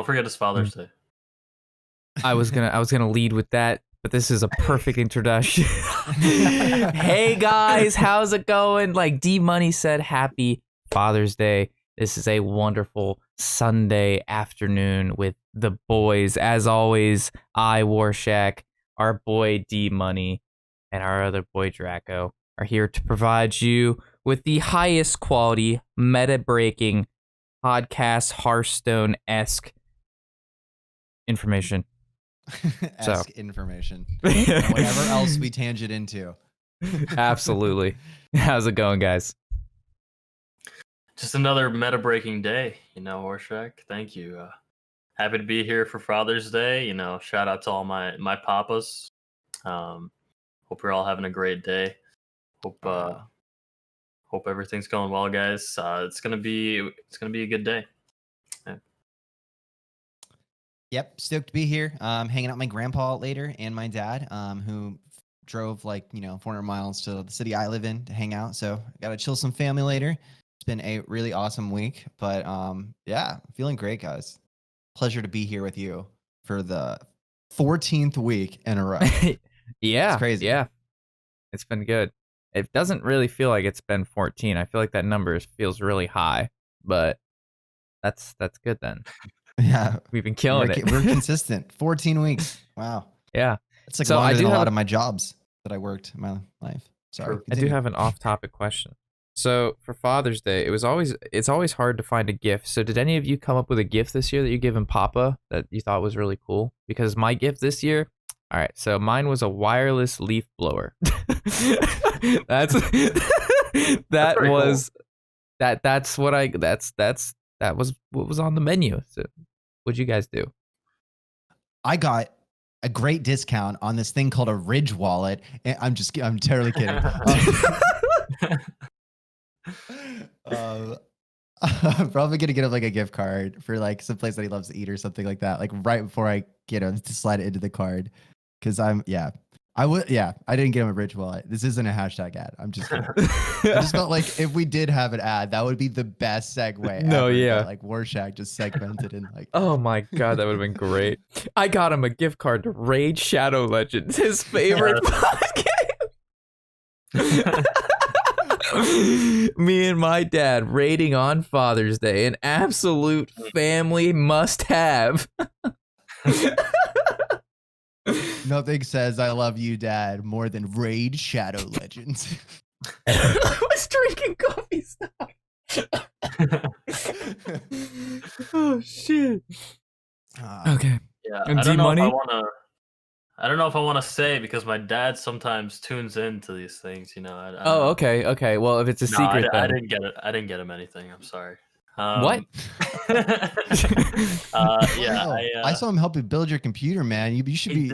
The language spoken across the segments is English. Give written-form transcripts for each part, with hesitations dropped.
forget it's Father's Day. I was gonna lead with that, but this is a perfect introduction. Hey guys, how's it going? Like D Money said, happy Father's Day. This is a wonderful Sunday afternoon with the boys. As always, I, Warshack, our boy D Money, and our other boy Draco are here to provide you with the highest quality, meta-breaking podcast, Hearthstone-esque information. Information. Whatever else we tangent into. Absolutely. How's it going, guys? Just another meta-breaking day, Warshack. Thank you. Happy to be here for Father's Day. Shout out to all my papas. Hope you're all having a great day. Hope everything's going well, guys. It's gonna be a good day. Yeah. Yep, stoked to be here. Hanging out with my grandpa later and my dad, who drove 400 miles to the city I live in to hang out. So gotta chill some family later. It's been a really awesome week, but yeah, feeling great, guys. Pleasure to be here with you for the 14th week in a row. Yeah, it's crazy. Yeah, it's been good. It doesn't really feel like it's been 14. I feel like that number feels really high, but that's good then. Yeah, we've been killing it. We're consistent. 14 weeks. Wow. Yeah, it's like longer than a lot of my jobs that I worked in my life. Sorry. I do have an off-topic question. So for Father's Day, it's always hard to find a gift. So did any of you come up with a gift this year that you given Papa that you thought was really cool? Because my gift this year, all right, so mine was a wireless leaf blower. That's what was on the menu. So what'd you guys do? I got a great discount on this thing called a Ridge wallet. I'm totally kidding. I'm probably gonna get him a gift card for some place that he loves to eat or something like that. Right before I get him to slide it into the card, because I didn't get him a Ridge wallet. This isn't a hashtag ad. I'm just kidding. I just felt like if we did have an ad, that would be the best segue. No, ever, yeah. But Warshack just segmented in Oh my god, that would have been great. I got him a gift card to Raid Shadow Legends, his favorite podcast. Me and my dad raiding on Father's Day, an absolute family must-have. Nothing says I love you, Dad, more than Raid Shadow Legends. I was drinking coffee. Stop. Oh shit. Okay. Yeah, and I don't know D-Money? I don't know if I want to say because my dad sometimes tunes into these things. I don't Oh, know. okay. Well, if it's a secret, I then didn't get it. I didn't get him anything. I'm sorry. What? Yeah, I saw him help you build your computer, man. You should be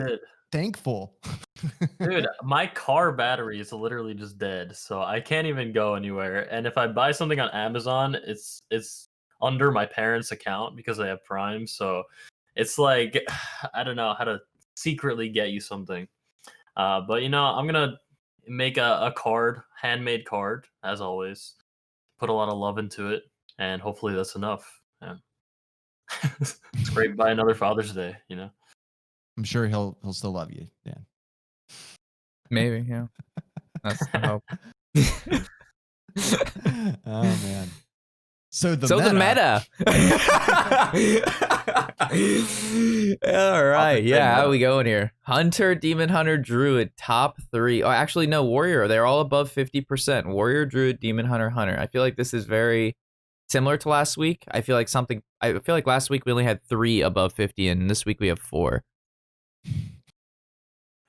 thankful. Dude, my car battery is literally just dead, so I can't even go anywhere. And if I buy something on Amazon, it's under my parents' account because they have Prime. So it's like I don't know how to secretly get you something. But I'm gonna make a card, handmade card, as always. Put a lot of love into it, and hopefully that's enough. Yeah. It's great to buy another Father's Day, I'm sure he'll still love you, Dan. Maybe, yeah. That's the hope. Oh man. So the meta. All right, yeah. How are we going here? Hunter, Demon Hunter, Druid, top 3. Oh, actually, no, Warrior. They're all above 50%. Warrior, Druid, Demon Hunter, Hunter. I feel like this is very similar to last week. I feel like last week we only had 3 above 50, and this week we have 4.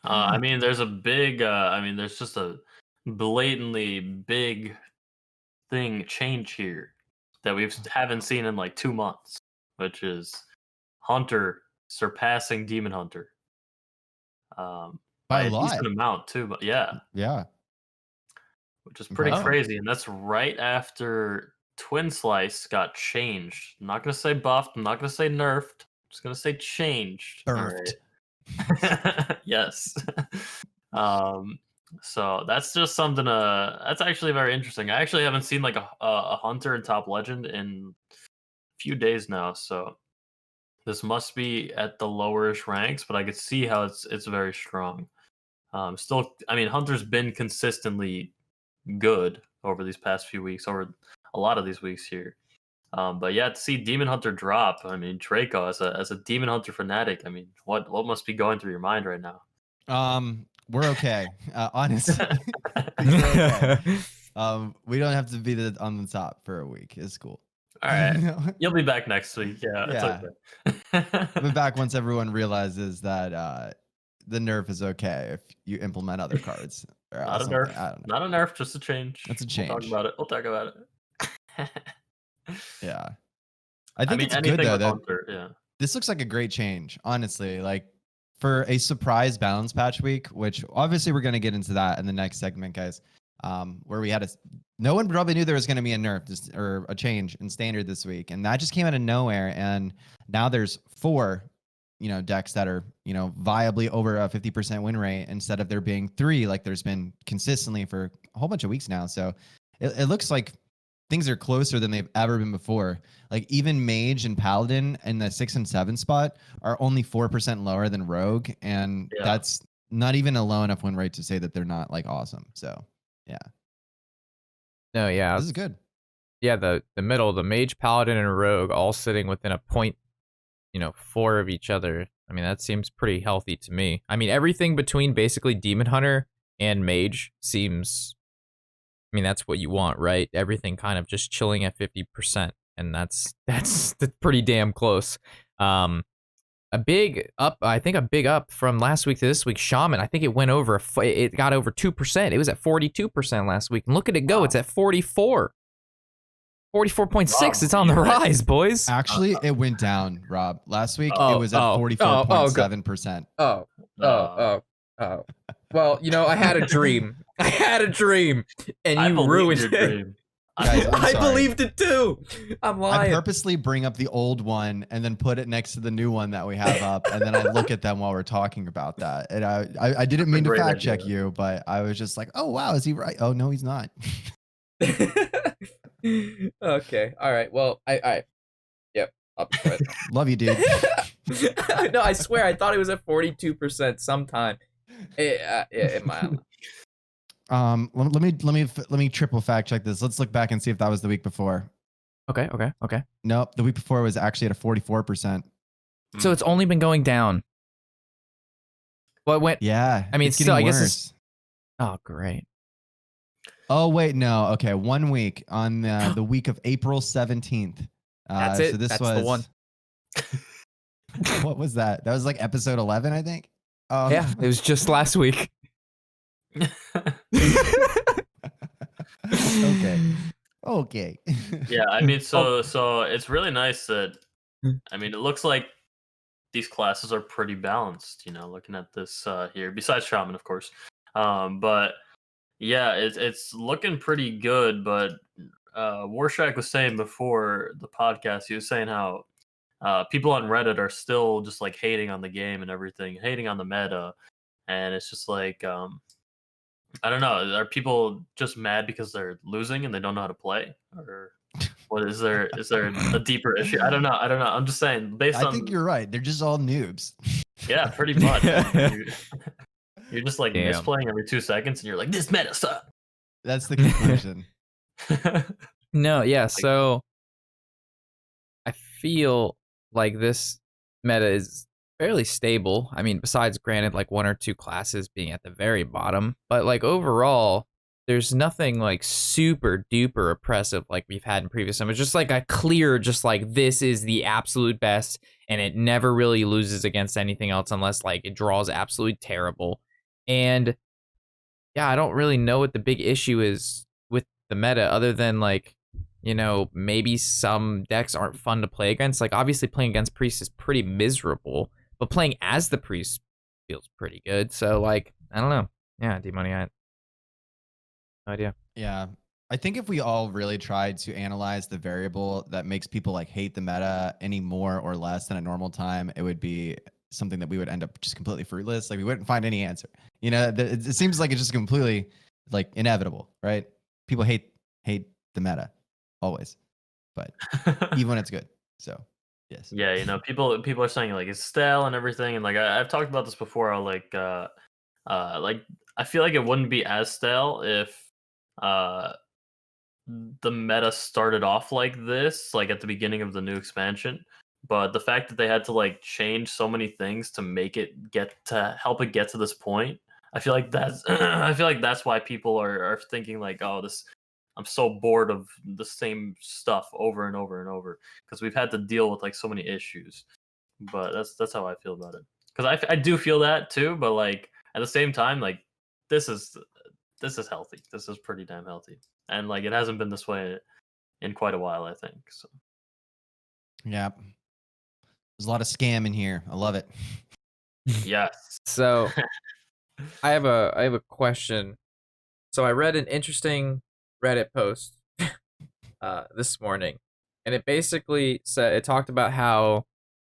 There's a big. There's just a blatantly big change here that we haven't seen in 2 months, which is Hunter surpassing Demon Hunter by a decent amount too. But yeah, which is pretty crazy, and that's right after Twin Slice got changed. I'm not gonna say buffed. I'm not gonna say nerfed. I'm just gonna say changed. Burfed. Right. Yes. So that's just something. That's actually very interesting. I actually haven't seen a Hunter in Top Legend in a few days now. So This must be at the lowerish ranks, but I could see how it's very strong. Still, I mean, Hunter's been consistently good over these past few weeks, over a lot of these weeks here. But yeah, to see Demon Hunter drop, I mean, Draco as a Demon Hunter fanatic, I mean, what must be going through your mind right now? We're okay. Honestly, we're okay. We don't have to be on the top for a week. It's cool. All right, you'll be back next week. Yeah, yeah. It's okay. I'll be back once everyone realizes that the nerf is okay if you implement other cards. Or Not a something. nerf. I don't know. Not a nerf. Just a change. That's a change. We'll talk about it. We'll talk about it. Yeah, I think mean, it's good anything though. with That Hunter, yeah. this looks like a great change, honestly. Like for a surprise balance patch week, which obviously we're gonna get into that in the next segment, guys. Where we had no one probably knew there was gonna be a nerf or a change in standard this week, and that just came out of nowhere. And now there's 4, decks that are viably over a 50% win rate instead of there being 3 like there's been consistently for a whole bunch of weeks now. So it looks like things are closer than they've ever been before. Like even Mage and Paladin in the 6 and 7 spot are only 4% lower than Rogue, and that's not even a low enough win rate to say that they're not like awesome. So yeah. No, yeah. This is good. Yeah, the middle, the Mage, Paladin, and Rogue all sitting within a point, 4 of each other. I mean, that seems pretty healthy to me. I mean, everything between basically Demon Hunter and Mage seems, I mean, that's what you want, right? Everything kind of just chilling at 50%, and that's pretty damn close. A big up from last week to this week. Shaman, I think it went over. It got over 2%. It was at 42% last week, and look at it go. Wow. It's at 44. 44.6. It's on the rise, boys. Actually, it went down, Rob. Last week it was at 44.7%. Well, I had a dream. And you ruined your it. dream. Guys, I believed it too. I'm lying. I purposely bring up the old one and then put it next to the new one that we have up, and then I look at them while we're talking about that. And I didn't mean to fact check you, but I was just like, oh wow, is he right? Oh no, he's not. Okay. All right. Well, yep. I'll be quiet. Love you, dude. No, I swear I thought it was at 42% sometime. Let me triple fact check this. Let's look back and see if that was the week before. Okay. Nope, the week before was actually at a 44%. So it's only been going down. Well, it went. Yeah. I mean, it's still, getting I guess worse. Oh, great. Oh wait, no. Okay, 1 week on the week of April 17th. That's it. So this That's was the one. What was that? That was like episode 11, I think. Yeah, it was just last week. Okay. Yeah, I mean, so it's really nice that, I mean, it looks like these classes are pretty balanced. Looking at this here, besides Shaman, of course. But yeah, it's looking pretty good. But Warshack was saying before the podcast, he was saying how people on Reddit are still just like hating on the game and everything, hating on the meta, and it's just like I don't know. Are people just mad because they're losing and they don't know how to play, or what is there? Is there a deeper issue? I don't know. I'm just saying. I think you're right. They're just all noobs. Yeah, pretty much. You're just like misplaying every 2 seconds, and you're like, this meta sucks. That's the conclusion. No, yeah. So I feel like this meta is fairly stable. I mean, besides granted like 1 or 2 classes being at the very bottom, but like overall there's nothing like super duper oppressive like we've had in previous summers. Just like a clear, just like this is the absolute best, and it never really loses against anything else unless like it draws absolutely terrible. And yeah, I don't really know what the big issue is with the meta other than like, maybe some decks aren't fun to play against. Like obviously playing against Priest is pretty miserable, but playing as the Priest feels pretty good. So like, I don't know. Yeah, D-Money, I have no idea. Yeah. I think if we all really tried to analyze the variable that makes people like hate the meta any more or less than a normal time, it would be something that we would end up just completely fruitless. Like we wouldn't find any answer. It seems like it's just completely like inevitable, right? People hate the meta always, but even when it's good. So Yes. Yeah, people are saying like it's stale and everything, and like I've talked about this before. Like I feel like it wouldn't be as stale if uh the meta started off like this, like at the beginning of the new expansion. But the fact that they had to like change so many things to make it help it get to this point, I feel like that's I feel like that's why people are thinking like, oh, this I'm so bored of the same stuff over and over and over because we've had to deal with like so many issues. But that's how I feel about it. Because I do feel that too, but like at the same time, like this is this is healthy. This is pretty damn healthy, and like it hasn't been this way in quite a while, I think. So Yeah. There's a lot of scam in here. I love it. yes. So I have a question. So I read an interesting Reddit post this morning, and it basically said it talked about how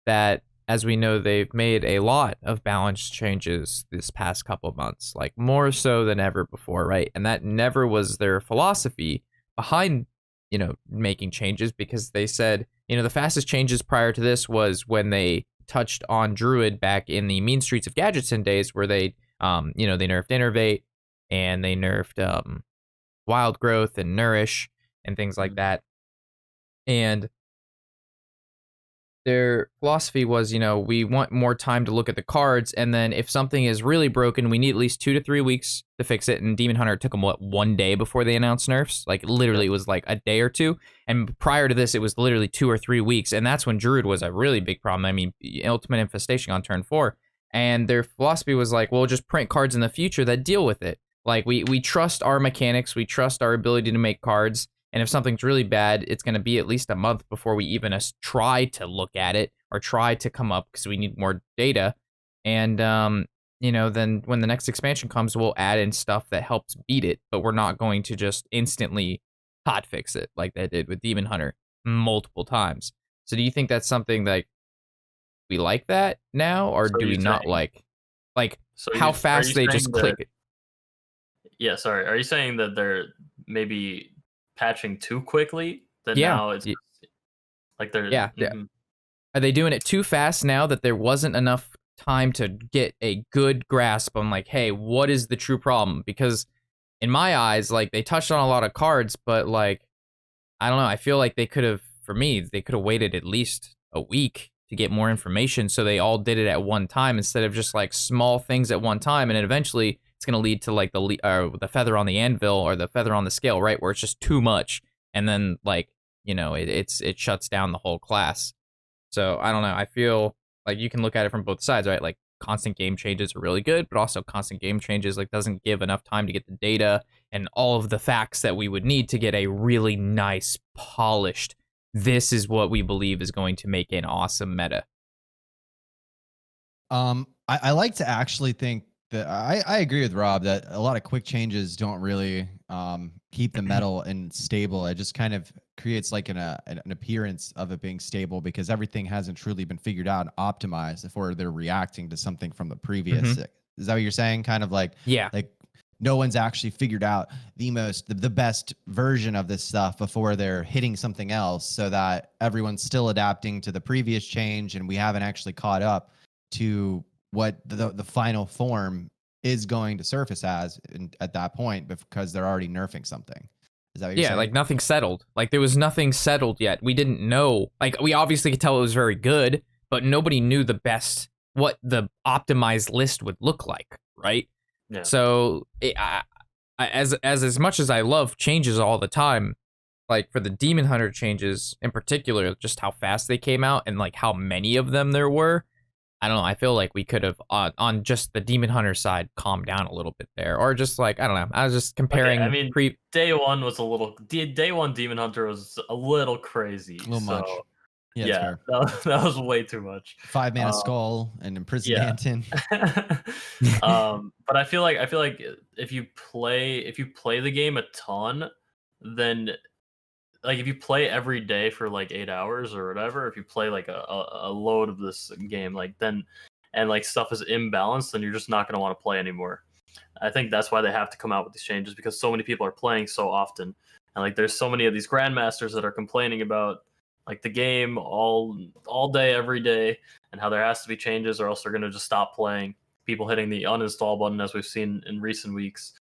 that, as we know, they've made a lot of balance changes this past couple of months, like more so than ever before, right? And that never was their philosophy behind, making changes, because they said, the fastest changes prior to this was when they touched on Druid back in the Mean Streets of Gadgetzan days, where they nerfed Innervate and they nerfed Wild Growth and Nourish and things like that. And their philosophy was, we want more time to look at the cards, and then if something is really broken, we need at least 2 to 3 weeks to fix it. And Demon Hunter took them, 1 day before they announced nerfs? Like, literally, it was like a day or two. And prior to this, it was literally 2 or 3 weeks, and that's when Druid was a really big problem. I mean, Ultimate Infestation on turn 4. And their philosophy was like, well, just print cards in the future that deal with it. Like, we trust our mechanics, we trust our ability to make cards, and if something's really bad, it's going to be at least a month before we even try to look at it or try to come up, because we need more data. And, then when the next expansion comes, we'll add in stuff that helps beat it, but we're not going to just instantly hotfix it like they did with Demon Hunter multiple times. So do you think that's something that we like that now, or So do we you're not saying- like So how are fast you they saying just click it? Yeah, sorry. Are you saying that they're maybe patching too quickly? That Yeah. now it's like they're Yeah. Are they doing it too fast now that there wasn't enough time to get a good grasp on, like, hey, what is the true problem? Because in my eyes, like, they touched on a lot of cards, but like, I don't know. I feel like they could have waited at least a week to get more information, so they all did it at one time instead of just like small things at one time, and then eventually it's gonna lead to like the feather on the anvil or the feather on the scale, right? Where it's just too much, and then like it shuts down the whole class. So I don't know. I feel like you can look at it from both sides, right? Like, constant game changes are really good, but also constant game changes like doesn't give enough time to get the data and all of the facts that we would need to get a really nice, polished, this is what we believe is going to make an awesome meta. I like to actually think that I agree with Rob that a lot of quick changes don't really keep the metal and stable. It just kind of creates like an appearance of it being stable, because everything hasn't truly been figured out and optimized before they're reacting to something from the previous. Is that what you're saying? Kind of like, Yeah. like no one's actually figured out the best version of this stuff before they're hitting something else, so that everyone's still adapting to the previous change, and we haven't actually caught up to what the final form is going to surface as at that point, because they're already nerfing something. Is that what you're saying? Like nothing settled. Like there was nothing settled yet. We didn't know. Like we obviously could tell it was very good, but nobody knew what the optimized list would look like, right? Yeah. So as much as I love changes all the time, like for the Demon Hunter changes in particular, just how fast they came out and like how many of them there were, I don't know. I feel like we could have on just the Demon Hunter side calmed down a little bit there, or just like, I don't know. I was just comparing. Okay, I mean, day one was day one Demon Hunter was a little crazy. A little much. Yeah, that was way too much. 5 mana skull and imprisoned yeah. Anton. But I feel like if you play the game a ton, then like if you play every day for like 8 hours or whatever, if you play like a load of this game, like then and like stuff is imbalanced, then you're just not going to want to play anymore. I think that's why they have to come out with these changes, because so many people are playing so often, and like there's so many of these grandmasters that are complaining about like the game all day, every day, and how there has to be changes, or else they're gonna just stop playing. People hitting the uninstall button, as we've seen in recent weeks.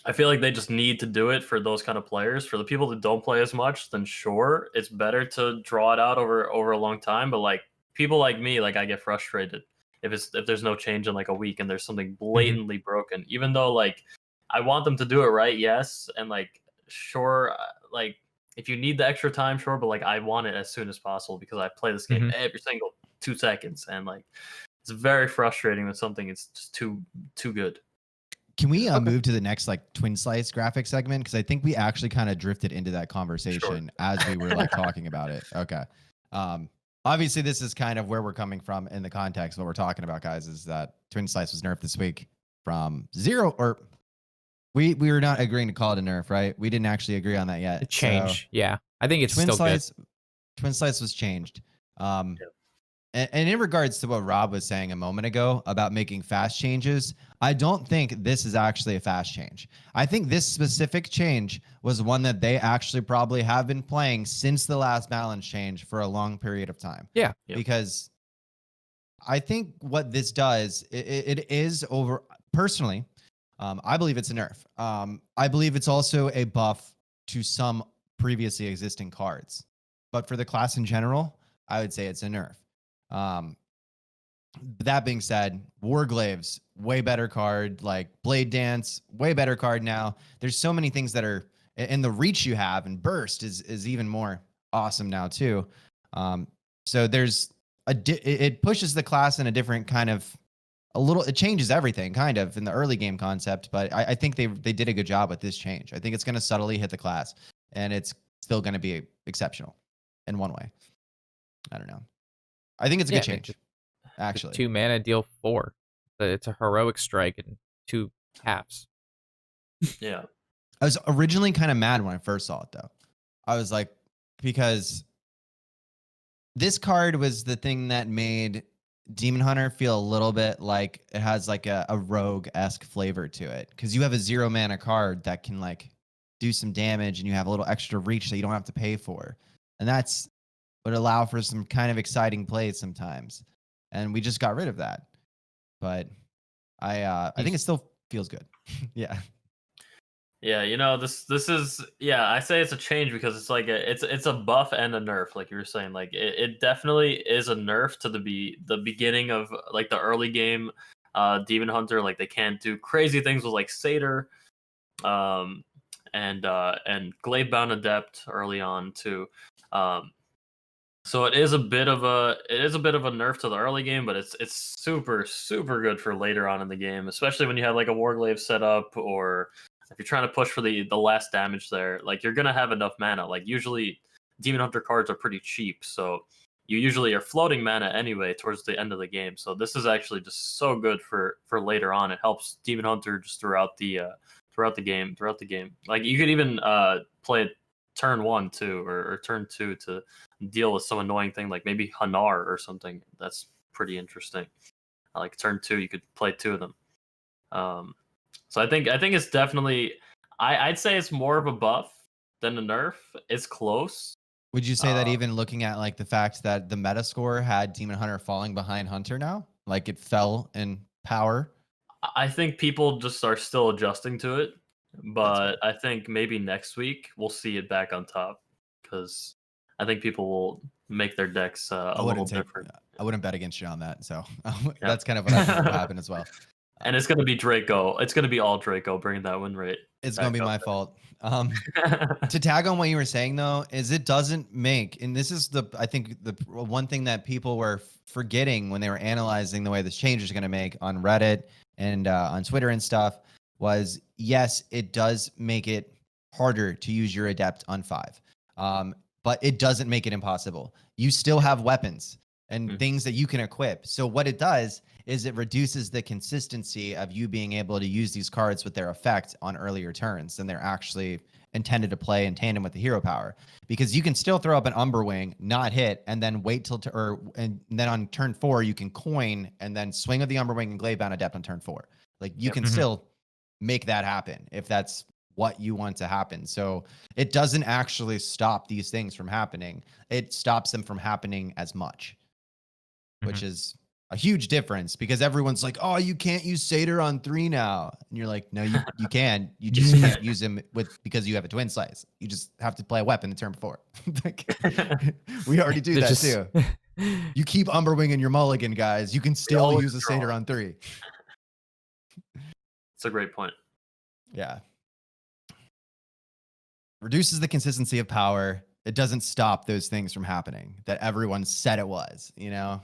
I feel like they just need to do it for those kind of players. For the people that don't play as much, then sure, it's better to draw it out over a long time. But like people like me, like I get frustrated if there's no change in like a week and there's something blatantly broken. Even though like I want them to do it right, yes, and like sure, like if you need the extra time, sure, but like I want it as soon as possible because I play this game every single 2 seconds, and like it's very frustrating when something is just too good. Can we move to the next like twin slice graphic segment? Because I think we actually kind of drifted into that conversation as we were like talking about it. Okay. Obviously, this is kind of where we're coming from in the context. What we're talking about, guys, is that twin slice was nerfed this week from 0, or we were not agreeing to call it a nerf, right? We didn't actually agree on that yet. A change, so, yeah. I think it's twin still slice. Good. Twin slice was changed. And in regards to what Rob was saying a moment ago about making fast changes, I don't think this is actually a fast change. I think this specific change was one that they actually probably have been playing since the last balance change for a long period of time. Yeah. Because I think what this does, it is over, personally, I believe it's a nerf. I believe it's also a buff to some previously existing cards. But for the class in general, I would say it's a nerf. That being said, Warglaves, way better card. Like Blade Dance, way better card now. There's so many things that are, and the reach you have and burst is even more awesome now too. So there's it pushes the class in a different kind of, it changes everything kind of in the early game concept, but I think they did a good job with this change. I think it's going to subtly hit the class, and it's still going to be exceptional in one way. I don't know. I think it's a good change, actually. 2 mana, deal 4. It's a heroic strike and 2 halves. Yeah. I was originally kind of mad when I first saw it, though. I was like, because this card was the thing that made Demon Hunter feel a little bit like it has like a rogue-esque flavor to it. Because you have a 0 mana card that can like do some damage, and you have a little extra reach that you don't have to pay for. And that's would allow for some kind of exciting plays sometimes. And we just got rid of that. But I think it still feels good. Yeah. Yeah, you know, this is, yeah, I say it's a change because it's like it's a buff and a nerf, like you were saying. Like it definitely is a nerf to the beginning of like the early game Demon Hunter. Like they can't do crazy things with like Satyr and Gladebound Adept early on too. So it is a bit of a nerf to the early game, but it's super good for later on in the game, especially when you have like a Warglaive set up, or if you're trying to push for the last damage there. Like you're gonna have enough mana. Like usually Demon Hunter cards are pretty cheap, so you usually are floating mana anyway towards the end of the game. So this is actually just so good for later on. It helps Demon Hunter just throughout the game. Like you could even play it turn 1 too, or turn 2 to deal with some annoying thing like maybe Hanar or something. That's pretty interesting. Like turn 2, you could play 2 of them. So I think it's definitely, I'd say it's more of a buff than a nerf. It's close. Would you say that even looking at like the fact that the meta score had Demon Hunter falling behind Hunter now, like it fell in power? I think people just are still adjusting to it, but I think maybe next week we'll see it back on top, because I think people will make their decks a little different. I wouldn't bet against you on that. So that's kind of what I think will happen as well. And it's going to be Draco. It's going to be all Draco bringing that win rate. It's going to be my fault. To tag on what you were saying, though, is it doesn't make, and this is I think the one thing that people were forgetting when they were analyzing the way this change is going to make on Reddit and on Twitter and stuff, was yes, it does make it harder to use your Adept on 5. But it doesn't make it impossible. You still have weapons and things that you can equip. So what it does is it reduces the consistency of you being able to use these cards with their effect on earlier turns than they're actually intended to play in tandem with the hero power. Because you can still throw up an Umberwing, not hit, and then wait till and then on turn 4 you can coin and then swing of the Umberwing and Gladebound Adept on turn 4. Like you can still make that happen if that's what you want to happen. So it doesn't actually stop these things from happening. It stops them from happening as much, which is a huge difference, because everyone's like, oh, you can't use Satyr on 3 now. And you're like, no, you can. You just can't use him because you have a twin slice. You just have to play a weapon the turn before. We already do that too. You keep Umberwing in your mulligan, guys. You can still use a Satyr on 3. It's a great point. Yeah. Reduces the consistency of power. It doesn't stop those things from happening that everyone said it was, you know?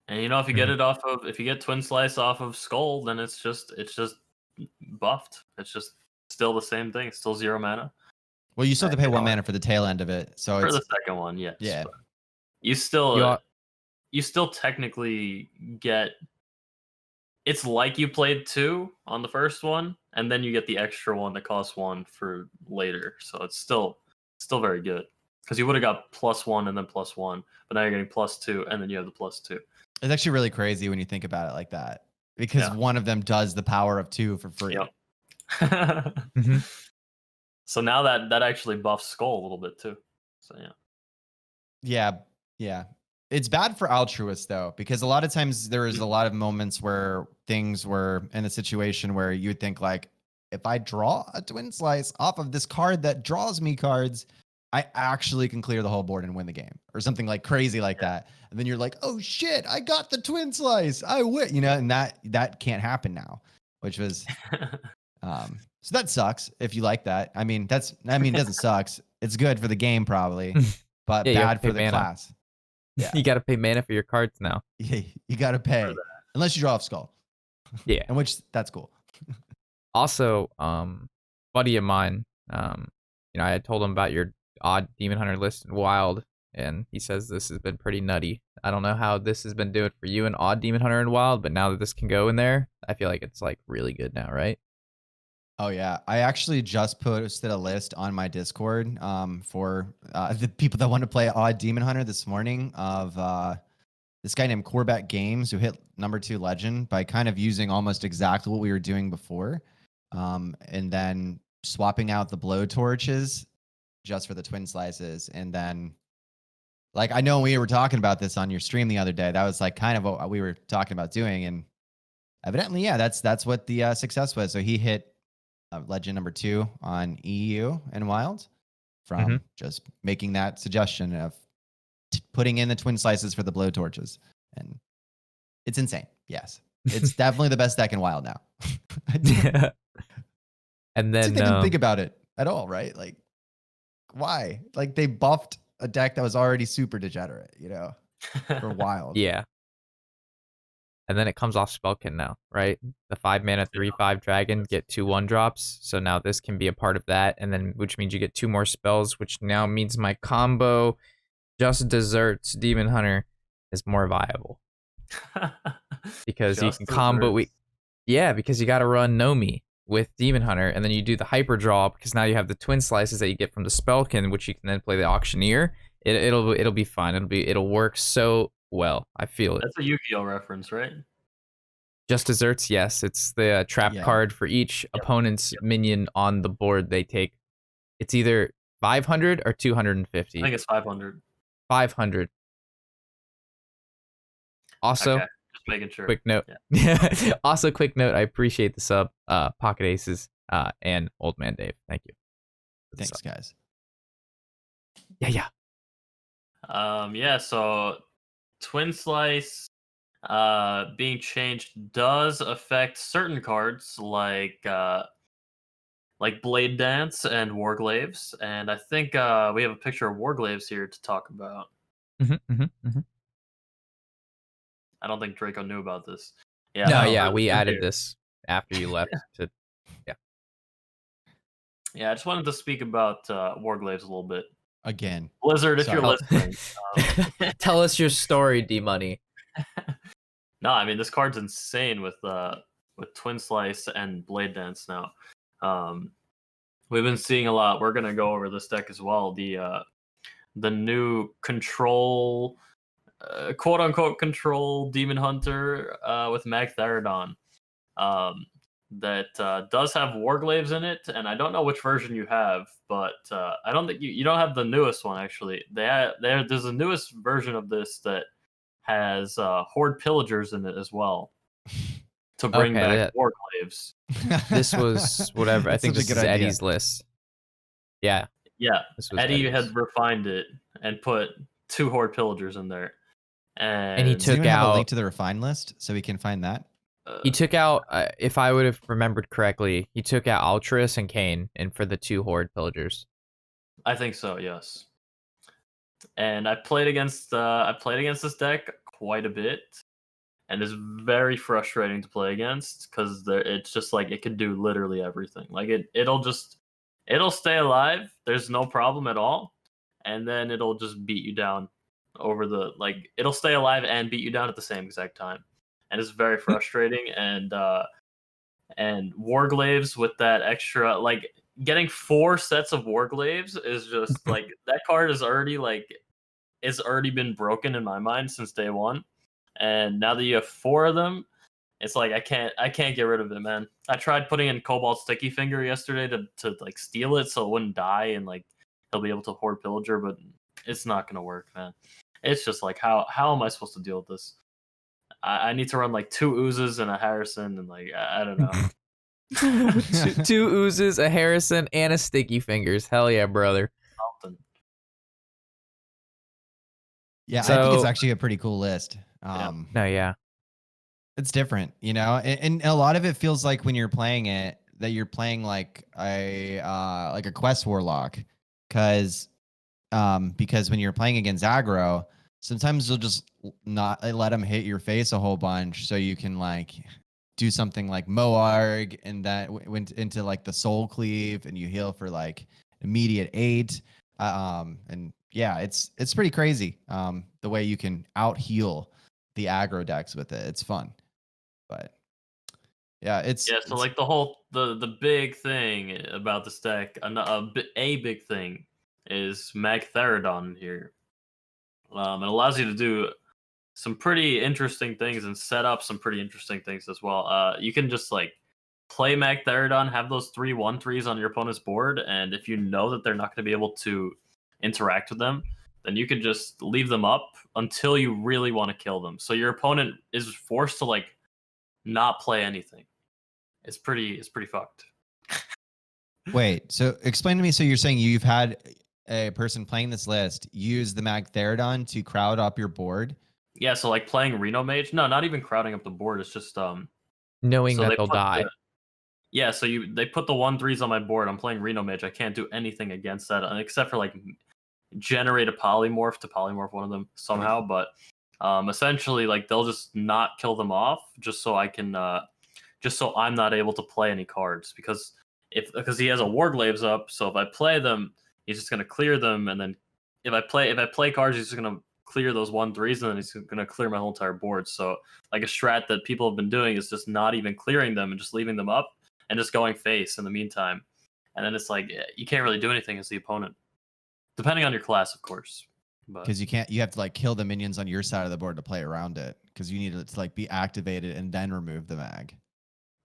And if you get it if you get Twin Slice off of Skull, then it's just buffed. It's just still the same thing. It's still 0 mana. Well, you still have to pay 1 mana for the tail end of it. So for it's the second one, yes. Yeah. You still technically get. It's like you played 2 on the first one, and then you get the extra one that costs 1 for later. So it's still very good, because you would have got +1 and then +1, but now you're getting +2 and then you have the +2. It's actually really crazy when you think about it like that, because one of them does the power of 2 for free. Yep. So now that actually buffs Skull a little bit too. So Yeah. It's bad for altruists though, because a lot of times there is a lot of moments where things were in a situation where you would think like, if I draw a Twin Slice off of this card that draws me cards, I actually can clear the whole board and win the game, or something like crazy like that. And then you're like, oh shit, I got the Twin Slice. I win, and that can't happen now, which was, so that sucks if you like that. It doesn't suck. It's good for the game probably, but bad for the mana. Class. Yeah. You got to pay mana for your cards now. Yeah, you got to pay unless you draw off Skull. Yeah. And which that's cool. Also, buddy of mine, I had told him about your odd Demon Hunter list in Wild, and he says this has been pretty nutty. I don't know how this has been doing for you in odd Demon Hunter in Wild, but now that this can go in there, I feel like it's like really good now, right? Oh yeah, I actually just posted a list on my Discord for the people that want to play odd Demon Hunter this morning of this guy named Corbat Games, who hit #2 legend by kind of using almost exactly what we were doing before, and then swapping out the blow torches just for the Twin Slices. And then, like, I know we were talking about this on your stream the other day. That was like kind of what we were talking about doing, and evidently, yeah, that's what the success was. So he hit legend #2 on EU and Wild from just making that suggestion of putting in the Twin Slices for the blow torches, and it's insane. Yes, it's definitely the best deck in Wild now. And then they didn't think about it at all, right? Like, why? Like, they buffed a deck that was already super degenerate, for Wild. Yeah. And then it comes off Spellkin now, right? The 5 mana 3/5 dragon get 2 1-drops. So now this can be a part of that, and then which means you get 2 more spells, which now means my combo just desserts Demon Hunter is more viable. Because you can combo because you gotta run Nomi with Demon Hunter, and then you do the hyper draw because now you have the Twin Slices that you get from the Spellkin, which you can then play the Auctioneer. It'll be fine. It'll work so well. I feel it. That's a Yu-Gi-Oh reference, right? Just desserts, yes. It's the trap card for each opponent's minion on the board they take. It's either 500 or 250. I think it's 500. 500. Also, okay, just making sure. Quick note. Yeah. Also, quick note. I appreciate the sub, Pocket Aces, and Old Man Dave. Thank you. Thanks, guys. Yeah. So Twin Slice being changed does affect certain cards like Blade Dance and Warglaves, and I think we have a picture of Warglaves here to talk about. I don't think Draco knew about this. We added this after you left. Yeah, I just wanted to speak about Warglaves a little bit. Again, Blizzard, if you're listening, tell us your story, D-Money. No, I mean, this card's insane with Twin Slice and Blade Dance now. We've been seeing a lot. We're gonna go over this deck as well. The new control, quote unquote control Demon Hunter with Magtheridon. that does have Warglaives in it, and I don't know which version you have, but I don't think you don't have the newest one actually. There's a newest version of this that has Horde Pillagers in it as well to bring back Warglaives. This was whatever. I think this is Eddie's list. Yeah. Yeah. Eddie had refined it and put 2 Horde Pillagers in there. And he took out have a link to the refined list so we can find that. He took out, if I would have remembered correctly, he took out Altruis and Kane, and for the 2 Horde Pillagers. I think so, yes. And I played against this deck quite a bit, and it's very frustrating to play against because it's just like it can do literally everything. Like it'll stay alive. There's no problem at all, and then it'll just beat you down it'll stay alive and beat you down at the same exact time. And it's very frustrating. and Warglaives with that extra, like getting 4 sets of Warglaives is just like that card is already it's already been broken in my mind since day one. And now that you have 4 of them, it's like I can't get rid of it, man. I tried putting in Cobalt Sticky Finger yesterday to like steal it so it wouldn't die and like he'll be able to Horde Pillager, but it's not gonna work, man. It's just like how am I supposed to deal with this? I need to run like 2 Oozes and a Harrison, and like I don't know. 2 Oozes, a Harrison, and a Sticky Fingers. Hell yeah, brother. Something. Yeah, I think it's actually a pretty cool list. Yeah. It's different, you know, and a lot of it feels like when you're playing it that you're playing like a Quest Warlock, because when you're playing against aggro, sometimes you'll just not let them hit your face a whole bunch, so you can like do something like Moarg, and that went into like the Soul Cleave, and you heal for like immediate 8. And yeah, it's pretty crazy. The way you can out heal the aggro decks with it, it's fun. But yeah, so like the big thing about this deck, a big thing is Magtheridon here. It allows you to do some pretty interesting things and set up some pretty interesting things as well. You can just like play Magtheridon, have those 3 1/3s on your opponent's board, and if you know that they're not going to be able to interact with them, then you can just leave them up until you really want to kill them. So your opponent is forced to like not play anything. It's pretty fucked. Wait, so explain to me. So you're saying you've had a person playing this list use the Magtheridon to crowd up your board? Yeah, so like playing Reno Mage. No, not even crowding up the board. It's just knowing that they'll die. Yeah, so they put the 1/3s on my board. I'm playing Reno Mage. I can't do anything against that except for like generate a polymorph to polymorph one of them somehow. But essentially, like they'll just not kill them off just so I can just so I'm not able to play any cards because he has a Warglaives up. So if I play them, he's just gonna clear them, and then if I play cards, he's just gonna clear those 1/3s, and then he's gonna clear my whole entire board. So like a strat that people have been doing is just not even clearing them and just leaving them up and just going face in the meantime. And then it's like you can't really do anything as the opponent, depending on your class, of course. Because you have to like kill the minions on your side of the board to play around it, because you need it to like be activated and then remove the mag.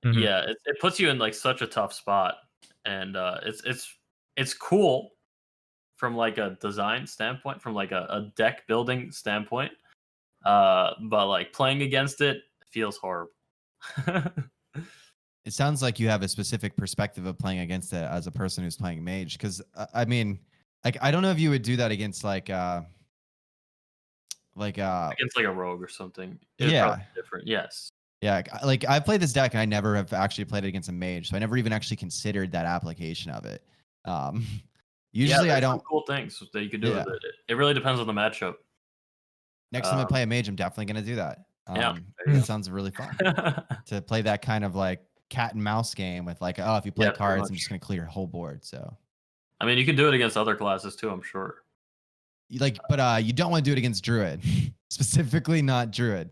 Mm-hmm. Yeah, it puts you in like such a tough spot, and it's cool from like a design standpoint, from like a deck building standpoint, but like playing against it feels horrible. It sounds like you have a specific perspective of playing against it as a person who's playing mage, because I mean, like I don't know if you would do that against against like a rogue or something. Yeah, different. Yes. Yeah, like I played this deck and I never have actually played it against a mage, so I never even actually considered that application of it. Usually I don't. Cool things that you could do with it. It really depends on the matchup. Next time I play a mage, I'm definitely gonna do that. It sounds really fun to play that kind of like cat and mouse game with like, oh, if you play cards, I'm just gonna clear your whole board. So, I mean, you can do it against other classes too, I'm sure. But you don't want to do it against Druid, specifically not Druid.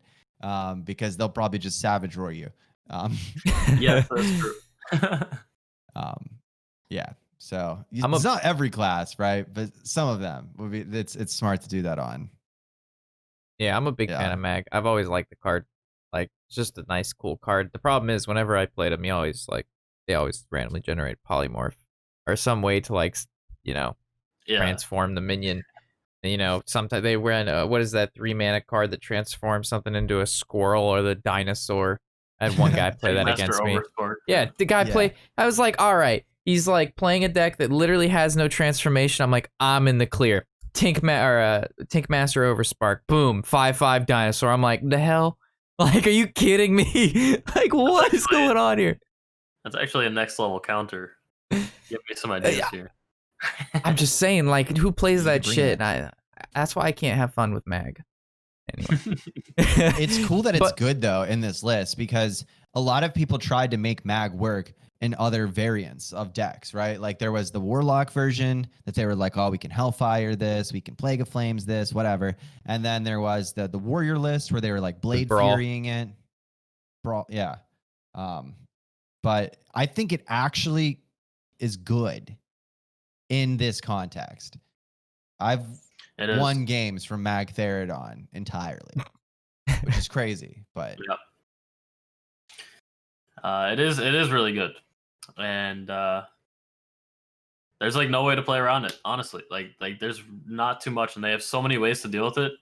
Because they'll probably just savage roar you. Yes, that's true. Yeah. So it's not every class, right? But some of them would be. It's smart to do that on. Yeah, I'm a big fan of mag. I've always liked the card. Like It's just a nice, cool card. The problem is, whenever I played them, they always randomly generate polymorph or some way to transform the minion. And, sometimes they ran what is that 3-mana card that transforms something into a squirrel or the dinosaur? I had one guy play that against me. Yeah, the guy played. I was like, all right. He's like playing a deck that literally has no transformation. I'm like, I'm in the clear. Tinkmaster Overspark. Boom. 5/5 dinosaur. I'm like, the hell? Like, are you kidding me? Like, what is going on here? That's actually a next level counter. Give me some ideas here. I'm just saying, like, who plays that shit? That's why I can't have fun with Mag. Anyway. It's cool that it's good though in this list because a lot of people tried to make Mag work in other variants of decks, right? Like there was the Warlock version that they were like, oh, we can Hellfire this, we can Plague of Flames this, whatever. And then there was the Warrior list where they were like Blade Furying it. Brawl, yeah. But I think it actually is good in this context. I've won games from Mag Theridon entirely, which is crazy, but it is really good. And there's like no way to play around it, honestly. Like there's not too much, and they have so many ways to deal with it.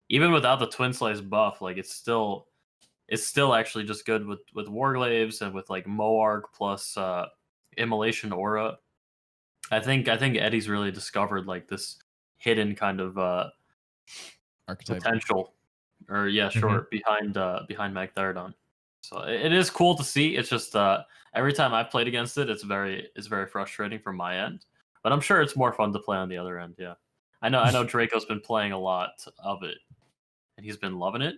Even without the Twin Slice buff, like it's still actually just good with Warglaves and with like Moarg plus Immolation Aura. I think Eddie's really discovered like this hidden kind of archetype potential, or behind Mag Theridon. So it is cool to see. It's just every time I've played against it, it's very frustrating from my end. But I'm sure it's more fun to play on the other end. Yeah, I know Draco's been playing a lot of it, and he's been loving it,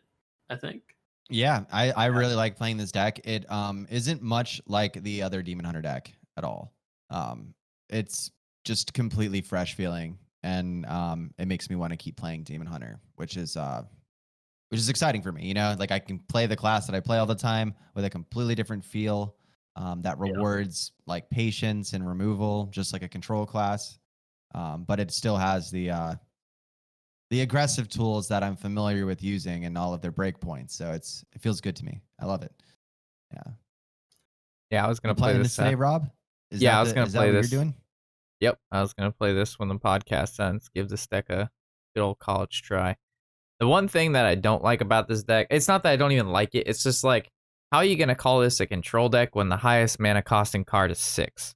I think. Yeah, I really like playing this deck. It isn't much like the other Demon Hunter deck at all. It's just completely fresh feeling, and it makes me want to keep playing Demon Hunter, which is exciting for me. Like I can play the class that I play all the time with a completely different feel that rewards like patience and removal, just like a control class. But it still has the aggressive tools that I'm familiar with using and all of their breakpoints. So it feels good to me. I love it. Yeah. Yeah, I was gonna play this today, Rob. I was gonna play this. What you're doing? Yep, I was gonna play this when the podcast ends. Give this deck a good old college try. The one thing that I don't like about this deck, it's not that I don't even like it. It's just like, how are you gonna call this a control deck when the highest mana costing card is 6?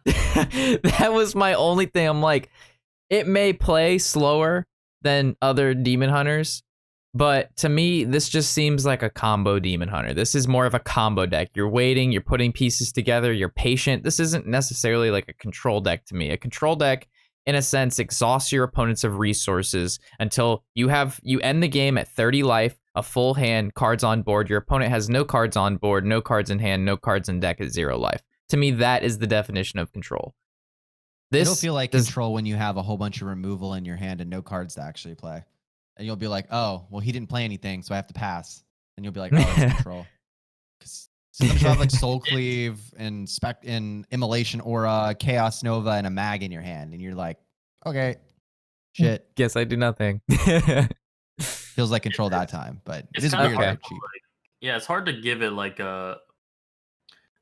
That was my only thing. I'm like, it may play slower than other Demon Hunters, but to me, this just seems like a combo Demon Hunter. This is more of a combo deck. You're waiting, you're putting pieces together, you're patient. This isn't necessarily like a control deck to me. A control deck, in a sense, exhausts your opponents of resources until you end the game at 30 life, a full hand, cards on board. Your opponent has no cards on board, no cards in hand, no cards in deck at 0 life. To me, that is the definition of control. It'll feel like control when you have a whole bunch of removal in your hand and no cards to actually play. And you'll be like, oh, well, he didn't play anything, so I have to pass. And you'll be like, oh, it's control. Because sometimes you have like Soul Cleave and Immolation Aura, Chaos Nova, and a Mag in your hand. And you're like, okay, shit. Guess I do nothing. Feels like control that time, but it is weird. Weird. Cheap. Yeah, it's hard to give it like a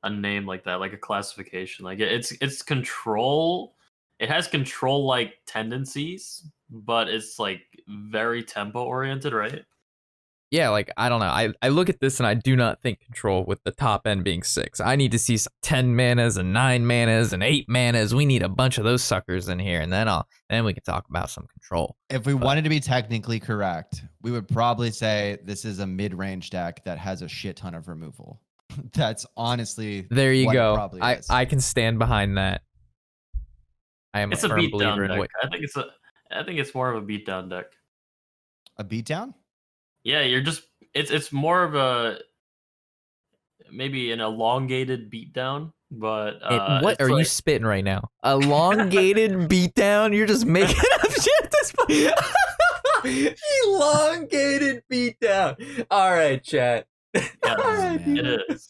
name like that, like a classification. Like it's control. It has control-like tendencies, but it's like very tempo-oriented, right? Yeah, like, I don't know. I look at this and I do not think control with the top end being 6. I need to see 10 manas and 9 manas and 8 manas. We need a bunch of those suckers in here, and then we can talk about some control. If we wanted to be technically correct, we would probably say this is a mid-range deck that has a shit ton of removal. That's honestly there you go. It probably is. I can stand behind that. I am a firm believer in deck. I think it's more of a beatdown deck. A beatdown? Yeah, it's more of a maybe an elongated beatdown, but what are you spitting right now? Elongated beatdown? You're just making up shit. This elongated beatdown. All right, chat. Yeah, it is.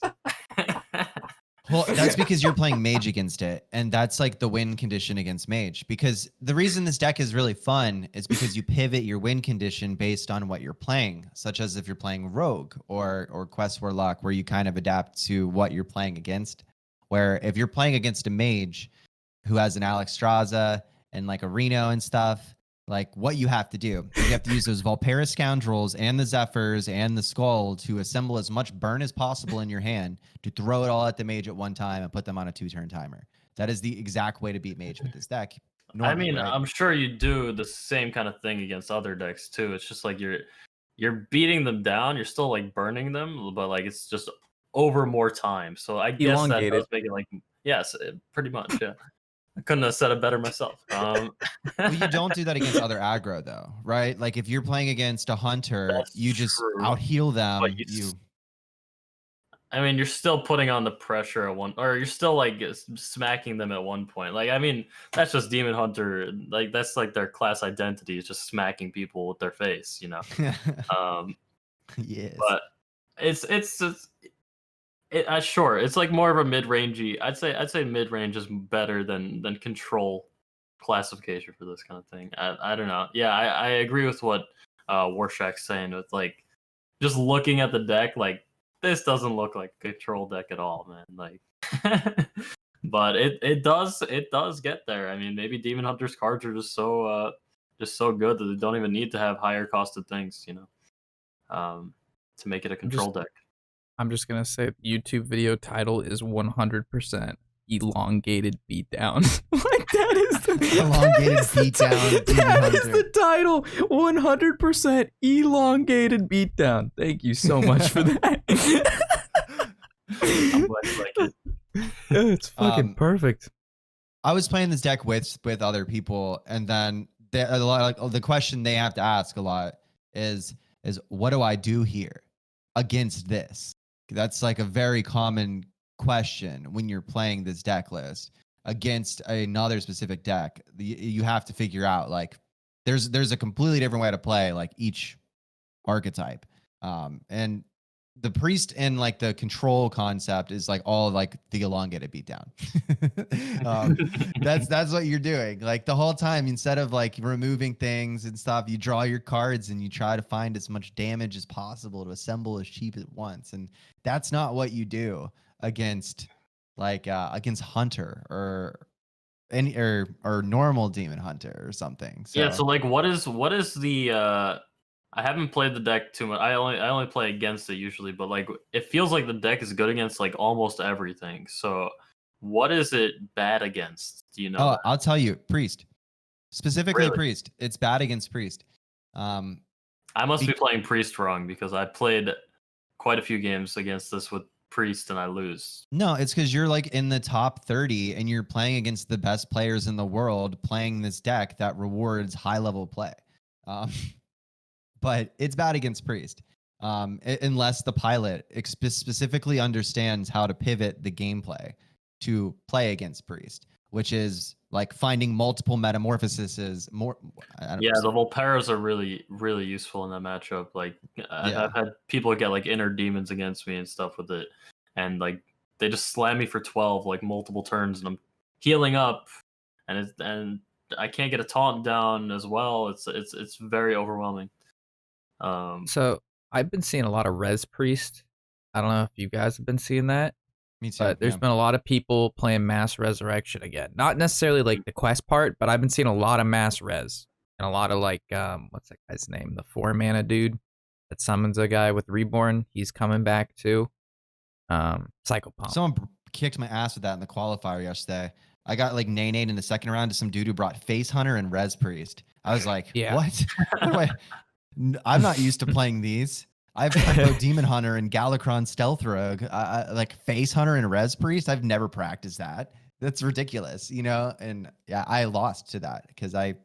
Well, that's because you're playing mage against it, and that's like the win condition against mage. Because the reason this deck is really fun is because you pivot your win condition based on what you're playing, such as if you're playing rogue or quest warlock, where you kind of adapt to what you're playing against. Where if you're playing against a mage who has an Alexstrasza and like a Reno and stuff, like what you have to do, you have to use those Volpera Scoundrels and the Zephyrs and the Skull to assemble as much burn as possible in your hand to throw it all at the mage at one time and put them on a 2-turn timer. That is the exact way to beat mage with this deck. I mean, right? I'm sure you do the same kind of thing against other decks too. It's just like you're beating them down. You're still like burning them, but like it's just over more time. So I guess that Elongated. does make it like yes, pretty much. Yeah, I couldn't have said it better myself. Well, you don't do that against other aggro though, right? Like if you're playing against a hunter, That's you just true, out heal them. but I mean, you're still putting on the pressure at one, or you're still like smacking them at one point. Like, I mean, that's just Demon Hunter. Like, that's like their class identity is just smacking people with their face, you know. Yes. But sure, it's like more of a mid-rangey. I'd say mid-range is better than control classification for this kind of thing. I don't know. Yeah, I agree with what Warshack's saying with like just looking at the deck. Like this doesn't look like a control deck at all, man. Like, but it does get there. I mean, maybe Demon Hunter's cards are just so good that they don't even need to have higher costed things, you know, to make it a control deck. I'm just gonna say YouTube video title is 100% elongated beatdown. Like that is the elongated beatdown. That is the title. 100% elongated beatdown. Thank you so much for that. I'm glad you like it. It's fucking perfect. I was playing this deck with other people, and then the question they have to ask a lot is what do I do here against this? That's like a very common question when you're playing this deck list against another specific deck. You have to figure out like there's a completely different way to play like each archetype, and the priest and like the control concept is like all like the elongated beatdown. That's what you're doing like the whole time. Instead of like removing things and stuff, you draw your cards and you try to find as much damage as possible to assemble as cheap at once. And that's not what you do against like against Hunter or normal Demon Hunter or something. So, yeah. So like, what is the I haven't played the deck too much. I only play against it usually, but like it feels like the deck is good against like almost everything. So what is it bad against? Do you know? Oh, I'll tell you, Priest. Specifically Really? Priest. It's bad against Priest. I must be playing Priest wrong because I played quite a few games against this with Priest and I lose. No, it's because you're like in the top 30 and you're playing against the best players in the world playing this deck that rewards high level play. But it's bad against Priest, unless the pilot specifically understands how to pivot the gameplay to play against Priest, which is like finding multiple metamorphoses. The Volperas are really, really useful in that matchup. Like I've had people get like inner demons against me and stuff with it, and like they just slam me for 12 like multiple turns, and I'm healing up, and I can't get a taunt down as well. It's very overwhelming. So I've been seeing a lot of Res Priest. I don't know if you guys have been seeing that. Me too. But there's been a lot of people playing Mass Resurrection again. Not necessarily like the quest part, but I've been seeing a lot of Mass Res. And a lot of like, what's that guy's name? The 4-mana dude that summons a guy with Reborn. He's coming back too. Psycho Pump. Someone kicked my ass with that in the qualifier yesterday. I got like nay-nayed in the second round to some dude who brought Face Hunter and Res Priest. I was like, what? Wait. I'm not used to playing these. I've played Demon Hunter and Galakron Stealth Rogue, like Face Hunter and Res Priest. I've never practiced that. That's ridiculous, you know? And yeah, I lost to that because I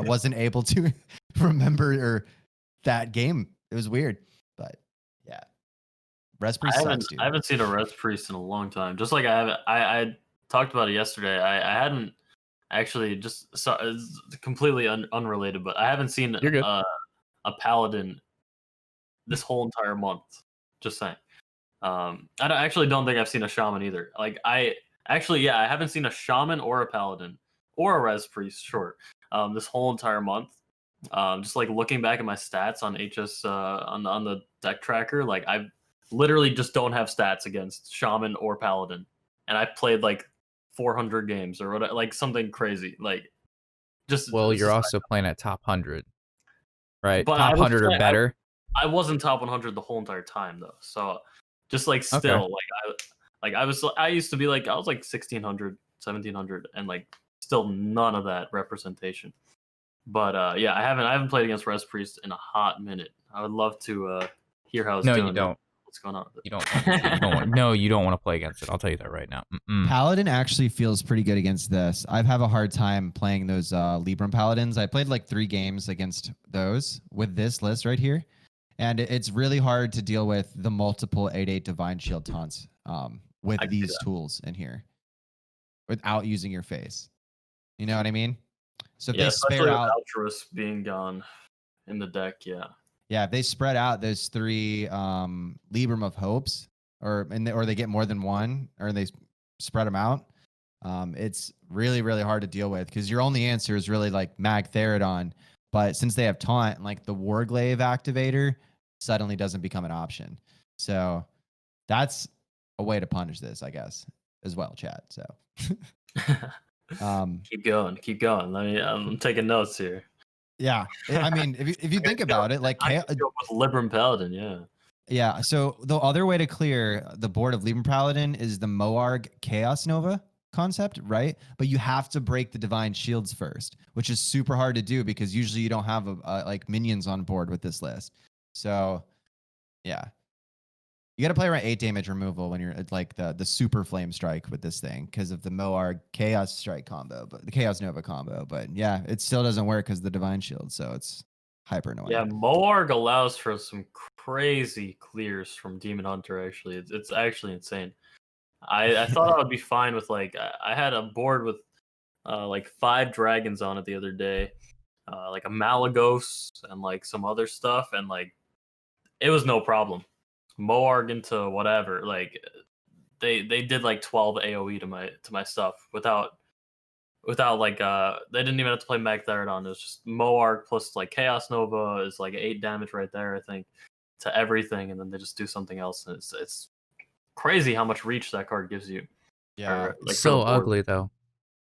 wasn't able to remember that game. It was weird, but yeah. Res Priest sucks, dude. I haven't seen a Res Priest in a long time. Just like I talked about it yesterday. I hadn't actually it's completely unrelated, but I haven't seen a Paladin this whole entire month. Just saying. Actually don't think I've seen a shaman either. Like I haven't seen a shaman or a paladin or a res priest. Sure, this whole entire month. Just like looking back at my stats on HS on the deck tracker, like I literally just don't have stats against shaman or paladin, and I've played like 400 games or whatever, like something crazy. Like just Well, it's you're just also playing at top 100, right? But Top 100 or better. I wasn't top 100 the whole entire time though. So just like Okay. still I used to be like I was like 1600, 1700 and like still none of that representation. But yeah, I haven't played against Res Priest in a hot minute. I would love to hear how it's No, doing. you don't. What's going on with it? You don't. You don't want to play against it. I'll tell you that right now. Paladin actually feels pretty good against this. I have a hard time playing those Libram Paladins. I played like 3 games against those with this list right here. And it's really hard to deal with the multiple 8/8 Divine Shield taunts with these tools in here without using your face. You know what I mean? So if they spare out Altruist being gone in the deck, yeah. Yeah, if they spread out those 3 Libram of Hopes, or they get more than one, or they spread them out, it's really, really hard to deal with because your only answer is really like Mag Therodon. But since they have taunt, like the Warglaive activator suddenly doesn't become an option. So that's a way to punish this, I guess, as well, chat. So keep going. I'm taking notes here. Yeah, I mean, if you think about it, like I go with Libram Paladin, yeah. Yeah, so the other way to clear the board of Libram Paladin is the Moarg Chaos Nova concept, right? But you have to break the Divine Shields first, which is super hard to do because usually you don't have like minions on board with this list. So, yeah. You got to play around 8 damage removal when you're at like the Super Flame Strike with this thing because of the Moarg Chaos Strike combo, but the Chaos Nova combo. But yeah, it still doesn't work because the Divine Shield, so it's hyper annoying. Yeah, Moarg allows for some crazy clears from Demon Hunter. Actually, it's actually insane. I thought I would be fine with like I had a board with like 5 dragons on it the other day, like a Malagos and like some other stuff, and like it was no problem. Moarg into whatever, like they did like 12 AoE to my stuff without like they didn't even have to play Mag Therodon. It was just Moarg plus like Chaos Nova is like 8 damage right there, I think, to everything, and then they just do something else, and it's crazy how much reach that card gives you. Yeah, or, like, so ugly though.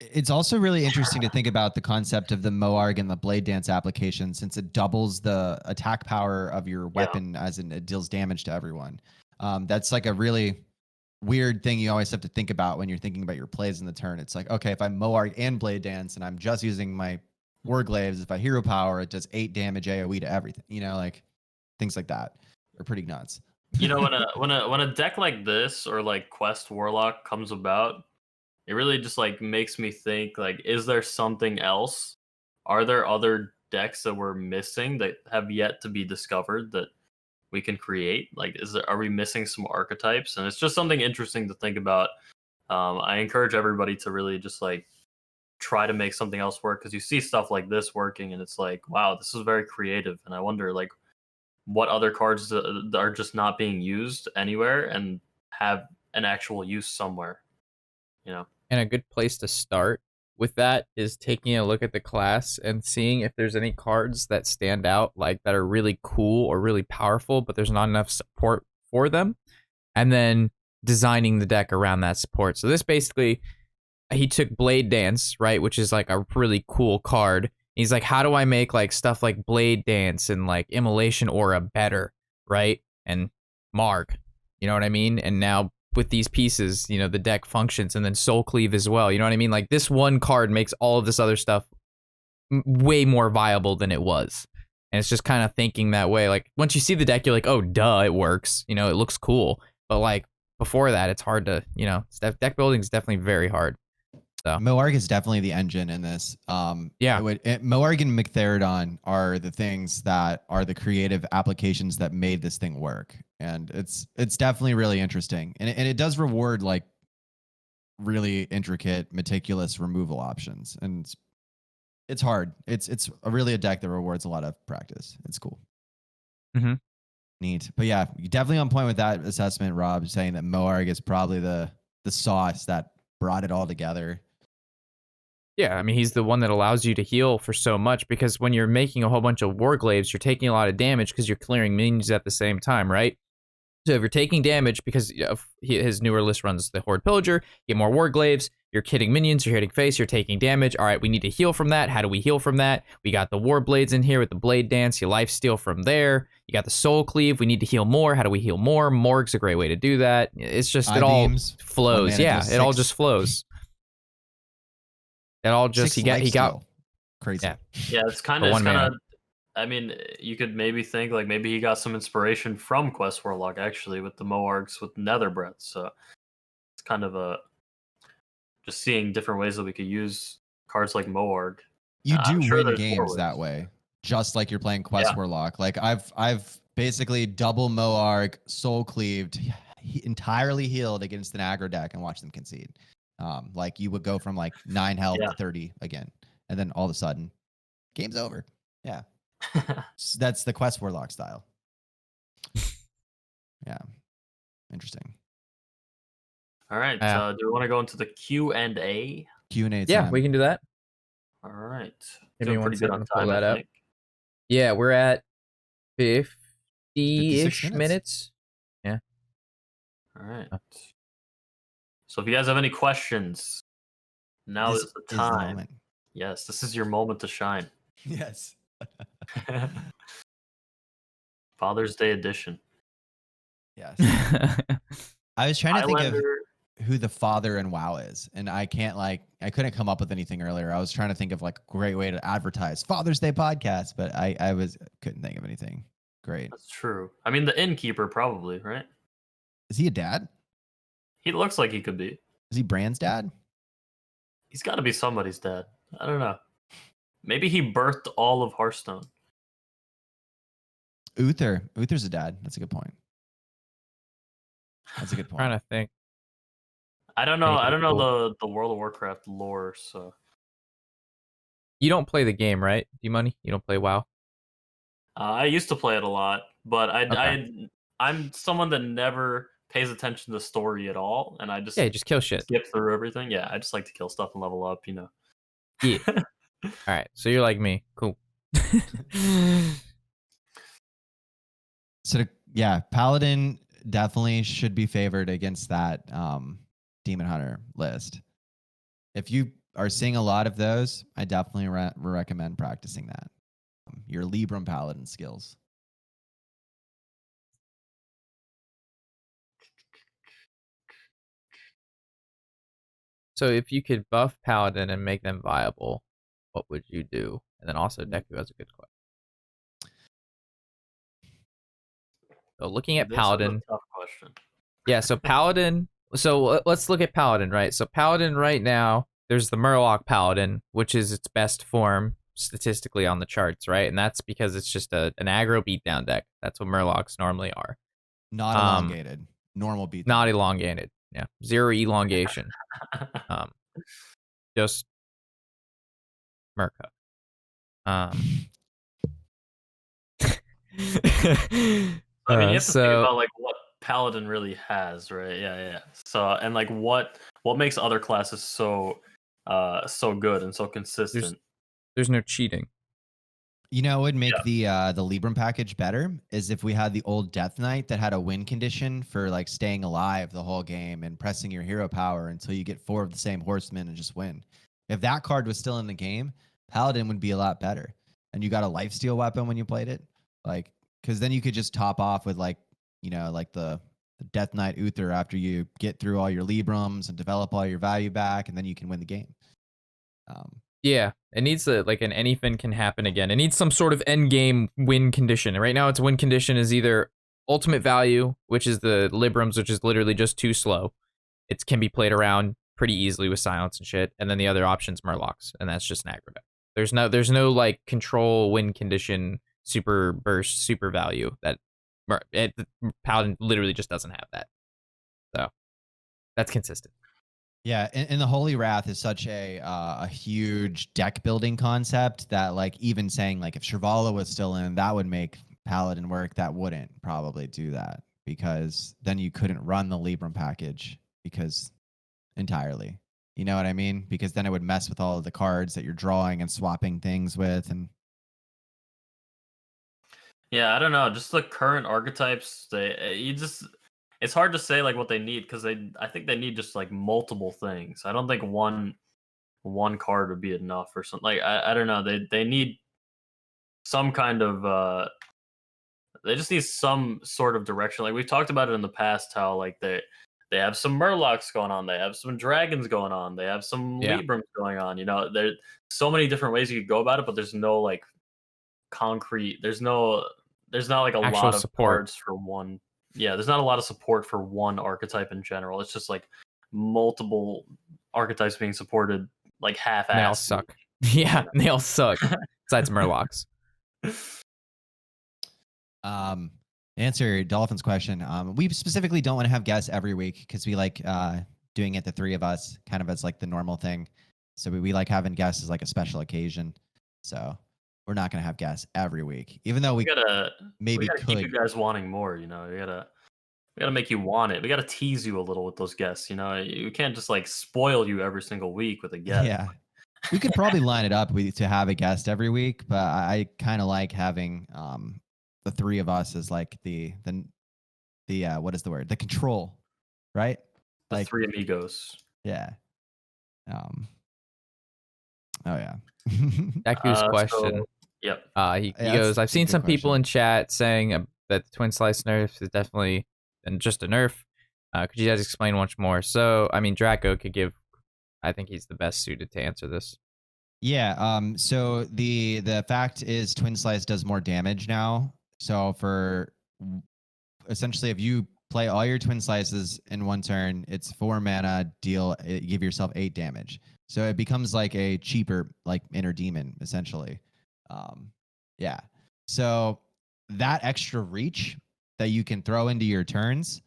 It's also really interesting to think about the concept of the Moarg and the Blade Dance application since it doubles the attack power of your weapon as in it deals damage to everyone. That's like a really weird thing you always have to think about when you're thinking about your plays in the turn. It's like, okay, if I'm Moarg and Blade Dance and I'm just using my Warglaives, if I hero power, it does 8 damage AoE to everything. You know, like things like that are pretty nuts. You know, when a deck like this or like Quest Warlock comes about, it really just like makes me think like, is there something else? Are there other decks that we're missing that have yet to be discovered that we can create? Like, are we missing some archetypes? And it's just something interesting to think about. I encourage everybody to really just like try to make something else work, because you see stuff like this working and it's like, wow, this is very creative. And I wonder like what other cards are just not being used anywhere and have an actual use somewhere, you know? And a good place to start with that is taking a look at the class and seeing if there's any cards that stand out, like that are really cool or really powerful, but there's not enough support for them, and then designing the deck around that support. So this basically, he took Blade Dance, right, which is like a really cool card. He's like, how do I make like stuff like Blade Dance and like Immolation Aura better, right? And Marg, you know what I mean? And now with these pieces, you know, the deck functions, and then Soul Cleave as well. You know what I mean? Like this one card makes all of this other stuff way more viable than it was. And it's just kind of thinking that way. Like once you see the deck, you're like, oh, duh, it works. You know, it looks cool. But like before that, it's hard to, you know, deck building is definitely very hard. So Moarg is definitely the engine in this. Yeah. Moarg and Mctherodon are the things that are the creative applications that made this thing work. And it's definitely really interesting. And it does reward like really intricate, meticulous removal options. And it's hard. It's really a deck that rewards a lot of practice. It's cool. Mm-hmm. Neat. But yeah, you're definitely on point with that assessment, Rob, saying that Moarg is probably the sauce that brought it all together. Yeah, I mean, he's the one that allows you to heal for so much, because when you're making a whole bunch of Warglaives, you're taking a lot of damage because you're clearing minions at the same time, right? So if you're taking damage, because his newer list runs the Horde Pillager, you get more Warglaives, you're hitting minions, you're hitting face, you're taking damage. All right, we need to heal from that. How do we heal from that? We got the Warblades in here with the Blade Dance, you lifesteal from there. You got the Soul Cleave, we need to heal more. How do we heal more? Morg's a great way to do that. It's just, it all flows. Yeah, it all just flows. It all just, he got crazy. Yeah, it's kind of, I mean, you could maybe think like maybe he got some inspiration from Quest Warlock actually with the Moargs with Nether Breath. So it's kind of just seeing different ways that we could use cards like Moarg. You do win games that way, just like you're playing Quest Warlock. Like I've basically double Moarg, soul cleaved, entirely healed against an aggro deck and watched them concede. Like you would go from like 9 health to 30 again, and then all of a sudden, game's over. Yeah. So that's the Quest Warlock style. Yeah. Interesting. All right. Do we want to go into the Q&A? Q&A. Yeah, we can do that. All right. Doing pretty good on time, pull that up. Yeah, we're at 50-ish minutes. Yeah. All right. So if you guys have any questions, now is the time. Yes, this is your moment to shine. Yes. Father's Day edition. Yes. I was trying to think of who the father in WoW is, and I couldn't come up with anything earlier. I was trying to think of like a great way to advertise Father's Day podcast, but I couldn't think of anything great. That's true. I mean, the innkeeper probably, right? Is he a dad? He looks like he could be. Is he Brand's dad? He's got to be somebody's dad. I don't know. Maybe he birthed all of Hearthstone. Uther's a dad. That's a good point. That's a good point. I'm trying to think. I don't know. I don't know the World of Warcraft lore, so. You don't play the game, right? DMoney? You don't play WoW? I used to play it a lot, but I'm someone that never pays attention to the story at all, and I just just kill shit. Skip through everything. Yeah, I just like to kill stuff and level up, you know. Yeah. All right, so you're like me. Cool. So yeah, Paladin definitely should be favored against that Demon Hunter list. If you are seeing a lot of those, I definitely recommend practicing that. Your Libram Paladin skills. So if you could buff Paladin and make them viable, what would you do? And then also Deku has a good question. So looking at Paladin. Is a tough question. Yeah, so Paladin. So let's look at Paladin, right? So Paladin right now, there's the Murloc Paladin, which is its best form statistically on the charts, right? And that's because it's just an aggro beatdown deck. That's what Murlocs normally are. Not elongated. Normal beatdown. Not elongated. Yeah, 0 elongation. Just Murka. I mean, you have to think about like what Paladin really has, right? Yeah. So, and like what makes other classes so good and so consistent. There's no cheating. You know, it would make the Libram package better is if we had the old Death Knight that had a win condition for like staying alive the whole game and pressing your hero power until you get 4 of the same horsemen and just win. If that card was still in the game, Paladin would be a lot better. And you got a lifesteal weapon when you played it, like because then you could just top off with like the Death Knight Uther after you get through all your Librams and develop all your value back, and then you can win the game. Yeah, it needs like an anything can happen again. It needs some sort of end game win condition. Right now, its win condition is either ultimate value, which is the Librams, which is literally just too slow. It can be played around pretty easily with silence and shit. And then the other option's Murlocs, and that's just an aggro deck. There's no like control win condition super burst super value that Paladin literally just doesn't have that. So that's consistent. Yeah, and the Holy Wrath is such a huge deck building concept that like even saying like if Shirvallah was still in, that would make Paladin work that wouldn't probably do that, because then you couldn't run the Libram package because entirely. You know what I mean? Because then it would mess with all of the cards that you're drawing and swapping things with. And Yeah, I don't know. Just the current archetypes, it's hard to say like what they need, because I think they need just like multiple things. I don't think one card would be enough or something. Like I don't know. They need some kind of they just need some sort of direction. Like we've talked about it in the past, how like they have some Murlocs going on, they have some dragons going on, they have some Librams going on. You know, there's so many different ways you could go about it, but there's no like concrete. There's not like a Actual lot of support. cards for one. Yeah, there's not a lot of support for one archetype in general. It's just like multiple archetypes being supported like half-assed. They all suck. Yeah, they all suck. Besides Murlocs. Answer Dolphin's question. We specifically don't want to have guests every week because we like doing it, the three of us, kind of as like the normal thing. So we like having guests as like a special occasion. So we're not going to have guests every week, even though we gotta keep you guys wanting more. You know, we gotta make you want it. We gotta tease you a little with those guests. You know, you can't just like spoil you every single week with a guest. Yeah, we could probably line it up to have a guest every week, but I kind of like having the three of us as like the what is the word? The control, right? The like three amigos. Yeah. Oh yeah. Daku's question. Yep. He goes, I've seen some people in chat saying that the twin slice nerf is definitely just a nerf. Could you guys explain once more? So, I mean, Draco could give. I think he's the best suited to answer this. Yeah. So the fact is, twin slice does more damage now. So for essentially, if you play all your twin slices in one turn, it's 4 mana. Give yourself 8 damage. So it becomes like a cheaper like inner demon essentially. Yeah. So that extra reach that you can throw into your turns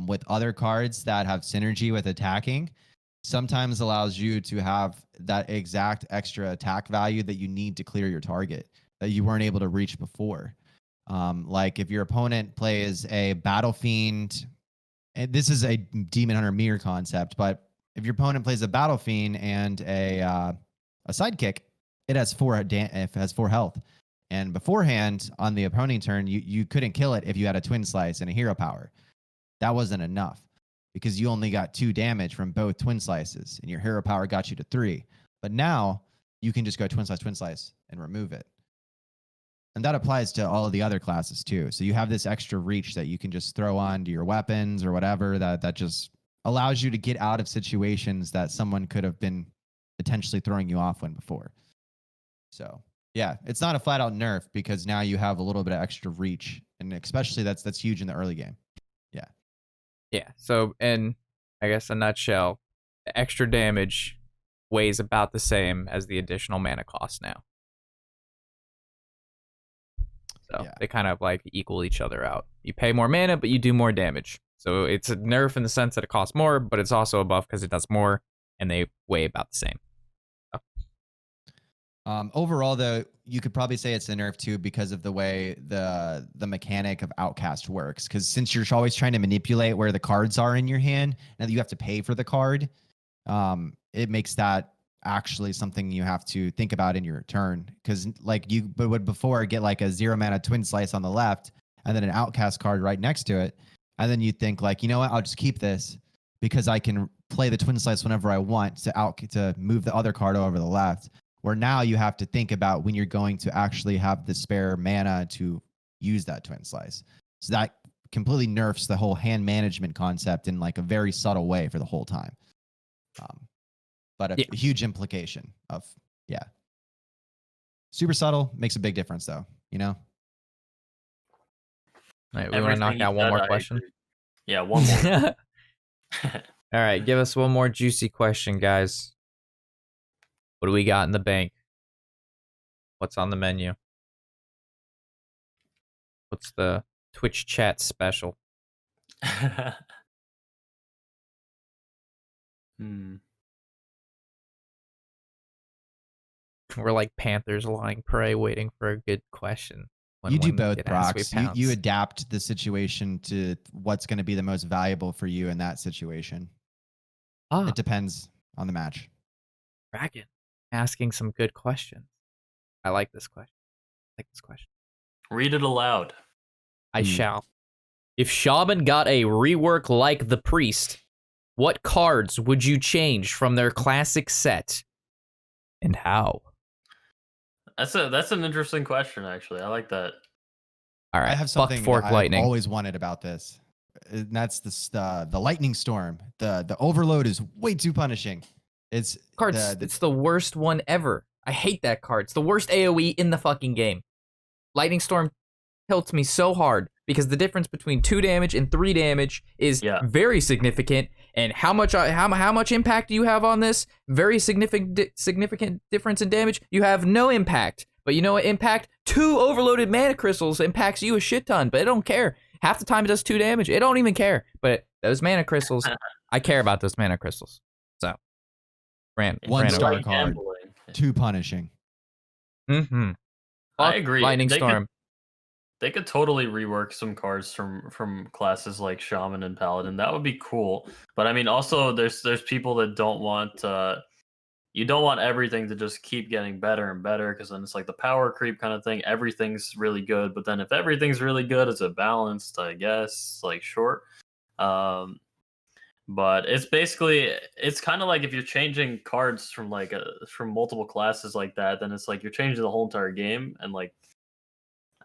with other cards that have synergy with attacking sometimes allows you to have that exact extra attack value that you need to clear your target that you weren't able to reach before. Like if your opponent plays a Battle Fiend, and this is a Demon Hunter mirror concept, but if your opponent plays a Battle Fiend and a Sidekick, it has 4 health. And beforehand, on the opponent turn, you couldn't kill it if you had a Twin Slice and a Hero Power. That wasn't enough because you only got 2 damage from both Twin Slices, and your Hero Power got you to 3. But now you can just go Twin Slice, and remove it. And that applies to all of the other classes too. So you have this extra reach that you can just throw onto your weapons or whatever that just allows you to get out of situations that someone could have been potentially throwing you off when before. So yeah, it's not a flat out nerf because now you have a little bit of extra reach, and especially that's huge in the early game. Yeah. Yeah. So, in I guess a nutshell, the extra damage weighs about the same as the additional mana cost now. So yeah. They kind of like equal each other out. You pay more mana, but you do more damage. So it's a nerf in the sense that it costs more, but it's also a buff because it does more, and they weigh about the same. So. Overall, though, you could probably say it's a nerf too because of the way the mechanic of Outcast works. Because since you're always trying to manipulate where the cards are in your hand, and you have to pay for the card, it makes that actually something you have to think about in your turn. Because like you would before get like a 0 mana Twin Slice on the left, and then an Outcast card right next to it, and then you think like, you know what, I'll just keep this because I can play the Twin Slice whenever I want to move the other card over to the left. Where now you have to think about when you're going to actually have the spare mana to use that Twin Slice. So that completely nerfs the whole hand management concept in like a very subtle way for the whole time. But a huge implication of, super subtle, makes a big difference though, you know? All right, we want to knock out one more question? Yeah, one more. All right, give us one more juicy question, guys. What do we got in the bank? What's on the menu? What's the Twitch chat special? We're like panthers lying prey, waiting for a good question. You do when both, it has to be Brox. You pounced. adapt the situation to what's going to be the most valuable for you in that situation. It depends on the match. Dragon, asking some good questions. I like this question. Read it aloud. I shall. If Shaman got a rework like the Priest, what cards would you change from their classic set, and how? That's an interesting question, actually. I like that. All right, I have something fork I've lightning. always wanted about this. And that's the lightning storm. The overload is way too punishing. It's It's the worst one ever. I hate that card. It's the worst AoE in the fucking game. Lightning Storm tilts me so hard because the difference between 2 damage and 3 damage is very significant. And how much impact do you have on this? Very significant difference in damage. You have no impact. But you know what impact? 2 overloaded mana crystals impacts you a shit ton, but I don't care. Half the time it does 2 damage. It don't even care. But those mana crystals, I care about those mana crystals. So, one star card, gambling. too punishing. Mm-hmm. I agree. Lightning Storm. They could totally rework some cards from classes like Shaman and Paladin. That would be cool. But I mean, also there's people that don't want you don't want everything to just keep getting better and better, because then it's like the power creep kind of thing. Everything's really good, but then if everything's really good, is it balanced? I guess, like, short. But it's kind of like if you're changing cards from from multiple classes like that, then it's like you're changing the whole entire game. And like,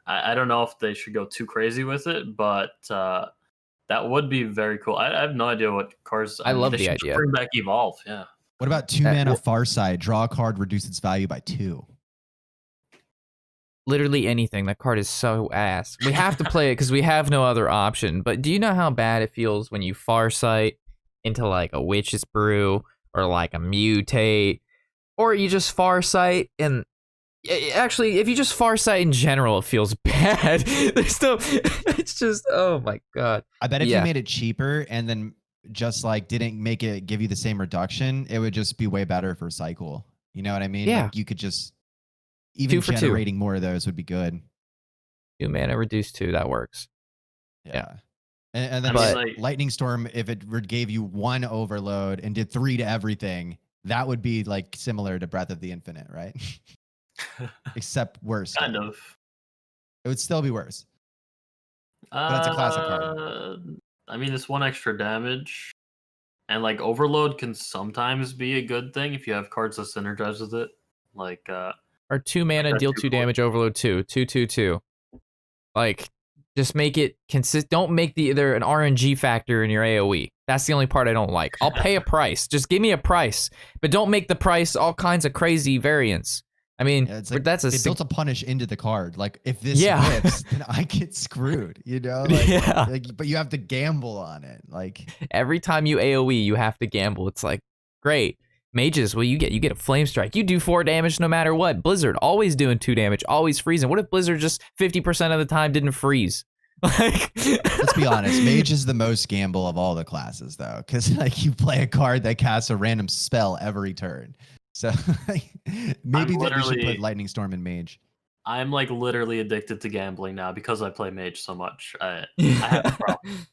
I don't know if they should go too crazy with it, but that would be very cool. I have no idea what cards. I love they the should idea. Bring back Evolve, yeah. What about 2 mana Farsight? Draw a card, reduce its value by 2. Literally anything. That card is so ass. We have to play it because we have no other option. But do you know how bad it feels when you Farsight into like a Witch's Brew or like a Mutate, or you just Farsight? And actually, if you just Farsight in general, it feels bad. There's no. It's just, oh my god. I bet if you made it cheaper and then just like didn't make it give you the same reduction, it would just be way better for cycle. You know what I mean? Yeah. Like you could just even generating more of those would be good. 2 mana reduce 2, that works. Yeah. And then like Lightning Storm, if it gave you 1 overload and did 3 to everything, that would be like similar to Breath of the Infinite, right? Except worse. Kind of. It would still be worse. But that's a classic card. I mean, it's 1 extra damage, and like overload can sometimes be a good thing if you have cards that synergize with it. Like or 2 mana, deal 2 damage, overload 2, 2/2/2. Like, just make it consist. Don't make there an RNG factor in your AOE. That's the only part I don't like. I'll pay a price. Just give me a price, but don't make the price all kinds of crazy variants. I mean, it's like that's they built a punish into the card. Like, if this whips, then I get screwed. You know? Like, but you have to gamble on it. Like, every time you AOE, you have to gamble. It's like, great. Mages, well, you get a flame strike. You do 4 damage no matter what. Blizzard, always doing 2 damage, always freezing. What if Blizzard just 50% of the time didn't freeze? Like, let's be honest, Mage is the most gamble of all the classes, though, because like you play a card that casts a random spell every turn. So maybe we should put Lightning Storm in Mage. I'm like literally addicted to gambling now because I play Mage so much. I have a problem.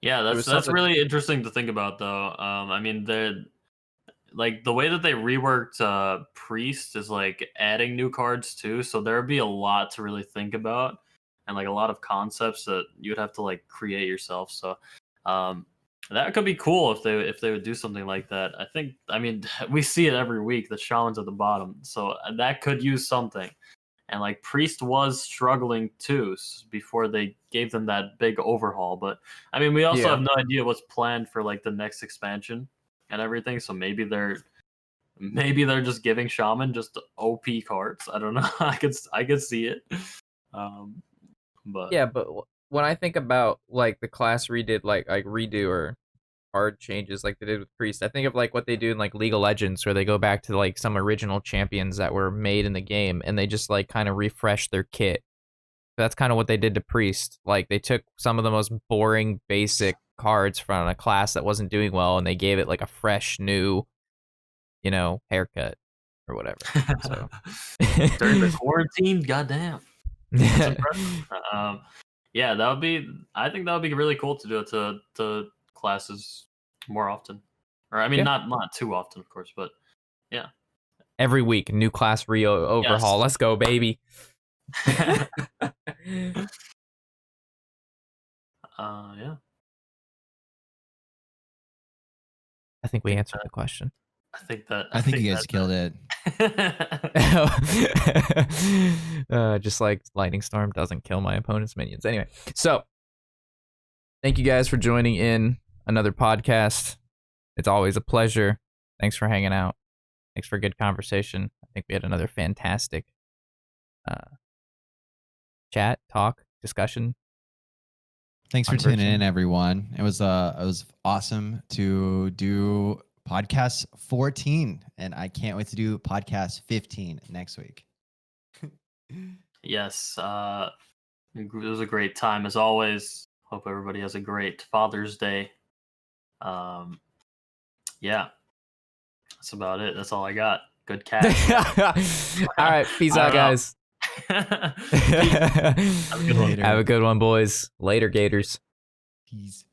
Yeah, that's really interesting to think about, though. I mean, the way that they reworked Priest is like adding new cards too, so there'd be a lot to really think about, and like a lot of concepts that you'd have to like create yourself. So that could be cool if they would do something like that. I mean, we see it every week. The Shaman's at the bottom, so that could use something. And like Priest was struggling too before they gave them that big overhaul. But I mean, we also have no idea what's planned for like the next expansion and everything. So maybe they're just giving Shaman just OP cards. I don't know. I could see it. But yeah, but when I think about like the class redid, like redo or card changes like they did with Priest, I think of like what they do in like League of Legends, where they go back to like some original champions that were made in the game and they just like kind of refresh their kit. That's kind of what they did to Priest. Like they took some of the most boring basic cards from a class that wasn't doing well and they gave it like a fresh new, haircut. or whatever. So during the quarantine, goddamn, that's impressive. Yeah, that would be. I think that would be really cool to do it to classes more often, or I mean, Yeah. not too often, of course, but yeah. Every week, new class overhaul. Yes. Let's go, baby. Yeah. I think we answered the question. I think you guys killed it. Just like lightning storm doesn't kill my opponent's minions. Anyway, so thank you guys for joining in another podcast. It's always a pleasure. Thanks for hanging out. Thanks for a good conversation. I think we had another fantastic chat, talk, discussion. Thanks for tuning in, everyone. It was awesome to do podcast 14, and I can't wait to do podcast 15 next week. Yes, it was a great time as always. Hope everybody has a great Father's Day. Yeah, that's about it. That's all I got. Good cat. All right, peace out, guys. Have a good one. Have a good one, boys. Later, Gators. Peace.